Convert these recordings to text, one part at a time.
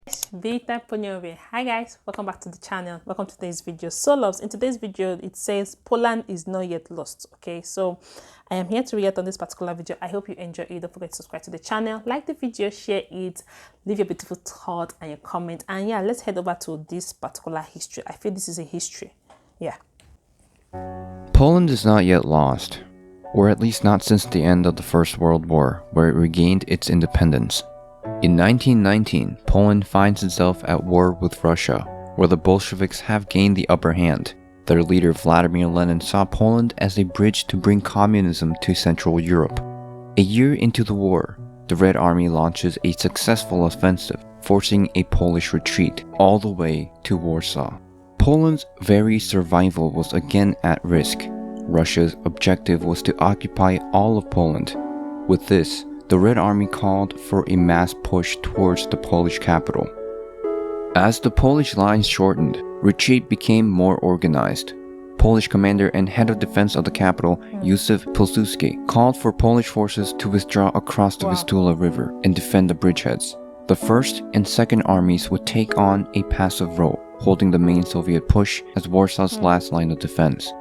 Vita Ponyobe. Hi guys, welcome back to the channel. Welcome to today's video. So loves, in today's video it says Poland is not yet lost. Okay, so I am here to react on this particular video. I hope you enjoy it. Don't forget to subscribe to the channel, like the video, share it, leave your beautiful thought and your comment. And yeah, let's head over to this particular history. I feel this is a history. Yeah. Poland is not yet lost, or at least not since the end of the First World War, where it regained its independence. In 1919, Poland finds itself at war with Russia, where the Bolsheviks have gained the upper hand. Their leader Vladimir Lenin saw Poland as a bridge to bring communism to Central Europe. A year into the war, the Red Army launches a successful offensive, forcing a Polish retreat all the way to Warsaw. Poland's very survival was again at risk. Russia's objective was to occupy all of Poland. With this, the Red Army called for a mass push towards the Polish capital. As the Polish lines shortened, retreat became more organized. Polish commander and head of defense of the capital, Józef Pilsudski, called for Polish forces to withdraw across the Vistula River and defend the bridgeheads. The First and Second Armies would take on a passive role, holding the main Soviet push as Warsaw's last line of defense.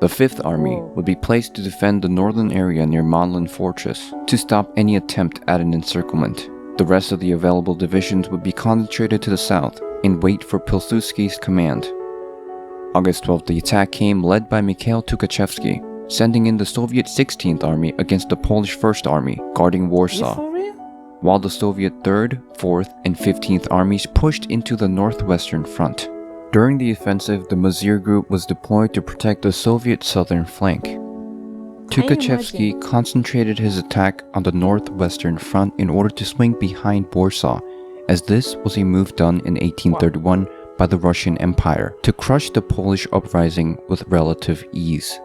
The Fifth Army would be placed to defend the northern area near Modlin Fortress to stop any attempt at an encirclement. The rest of the available divisions would be concentrated to the south and wait for Pilsudski's command. August 12th, the attack came led by Mikhail Tukhachevsky, sending in the Soviet 16th Army against the Polish First Army, guarding Warsaw, while the Soviet 3rd, 4th, and 15th Armies pushed into the northwestern front. During the offensive, the Mazir Group was deployed to protect the Soviet southern flank. Tukhachevsky concentrated his attack on the northwestern front in order to swing behind Warsaw, as this was a move done in 1831 by the Russian Empire to crush the Polish uprising with relative ease.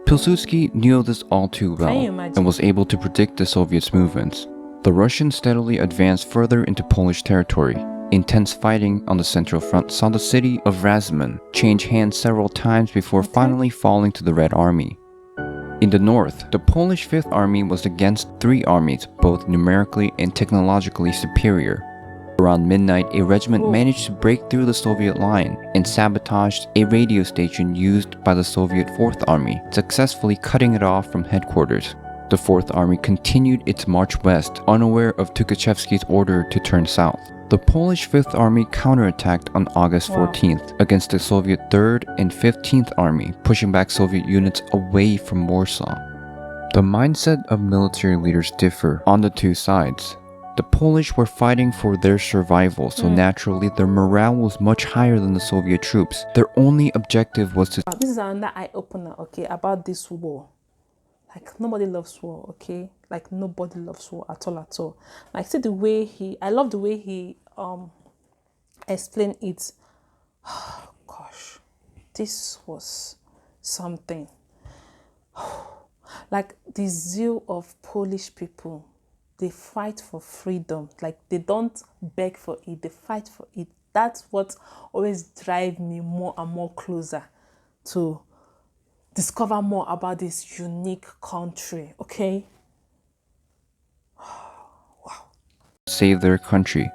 Pilsudski knew this all too well and was able to predict the Soviets' movements. The Russians steadily advanced further into Polish territory. Intense fighting on the Central Front saw the city of Razmin change hands several times before finally falling to the Red Army. In the north, the Polish Fifth Army was against three armies, both numerically and technologically superior. Around midnight, a regiment managed to break through the Soviet line and sabotaged a radio station used by the Soviet Fourth Army, successfully cutting it off from headquarters. The Fourth Army continued its march west, unaware of Tukhachevsky's order to turn south. The Polish Fifth Army counterattacked on August 14th against the Soviet 3rd and 15th Army, pushing back Soviet units away from Warsaw. The mindset of military leaders differ on the two sides. The Polish were fighting for their survival, so naturally their morale was much higher than the Soviet troops. Their only objective was to... This is another eye-opener, okay, about this war. Like, nobody loves war, okay? Like, nobody loves war at all. Like, see the way I love the way he explained it. Oh, gosh, this was something. Like, the zeal of Polish people, they fight for freedom. Like, they don't beg for it, they fight for it. That's what always drives me more and more closer to discover more about this unique country, okay? Wow. Save their country.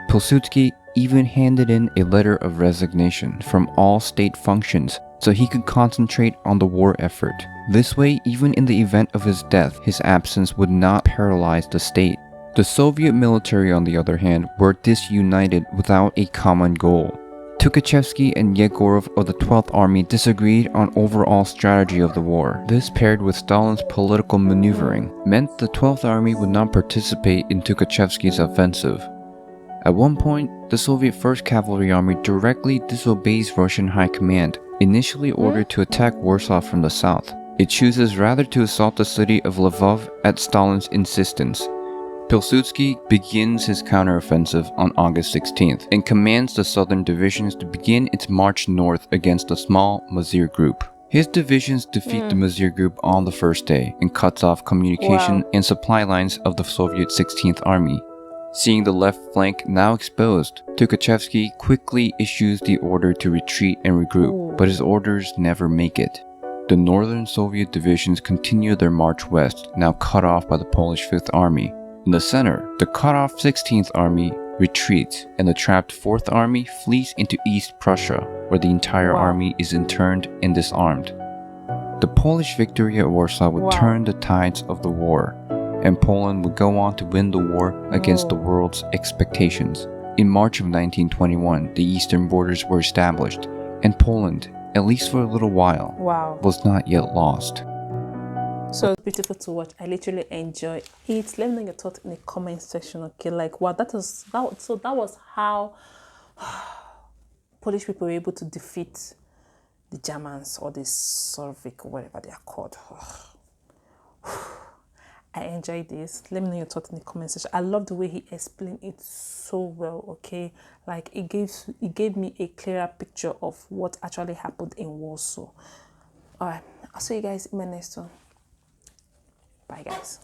Pilsudski even handed in a letter of resignation from all state functions so he could concentrate on the war effort. This way, even in the event of his death, his absence would not paralyze the state. The Soviet military, on the other hand, were disunited without a common goal. Tukhachevsky and Yegorov of the 12th Army disagreed on overall strategy of the war. This, paired with Stalin's political maneuvering, meant the 12th Army would not participate in Tukhachevsky's offensive. At one point, the Soviet 1st Cavalry Army directly disobeys Russian high command, initially ordered to attack Warsaw from the south. It chooses rather to assault the city of Lvov at Stalin's insistence. Pilsudski begins his counteroffensive on August 16th and commands the southern divisions to begin its march north against the small Mazir Group. His divisions defeat the Mazir Group on the first day and cuts off communication and supply lines of the Soviet 16th Army. Seeing the left flank now exposed, Tukhachevsky quickly issues the order to retreat and regroup, but his orders never make it. The northern Soviet divisions continue their march west, now cut off by the Polish Fifth Army. In the center, the cut-off 16th Army retreats, and the trapped Fourth Army flees into East Prussia, where the entire army is interned and disarmed. The Polish victory at Warsaw would turn the tides of the war, and Poland would go on to win the war against the world's expectations. In March of 1921, the eastern borders were established, and Poland, at least for a little while, was not yet lost. So beautiful to watch. I literally enjoy it. Let me know your thoughts in the comment section. Okay, like wow, that was how Polish people were able to defeat the Germans or the Soviet or whatever they are called. I enjoyed this. Let me know your thoughts in the comment section. I love the way he explained it so well. Okay, like it gave me a clearer picture of what actually happened in Warsaw. All right, I'll see you guys in my next one. Bye, guys.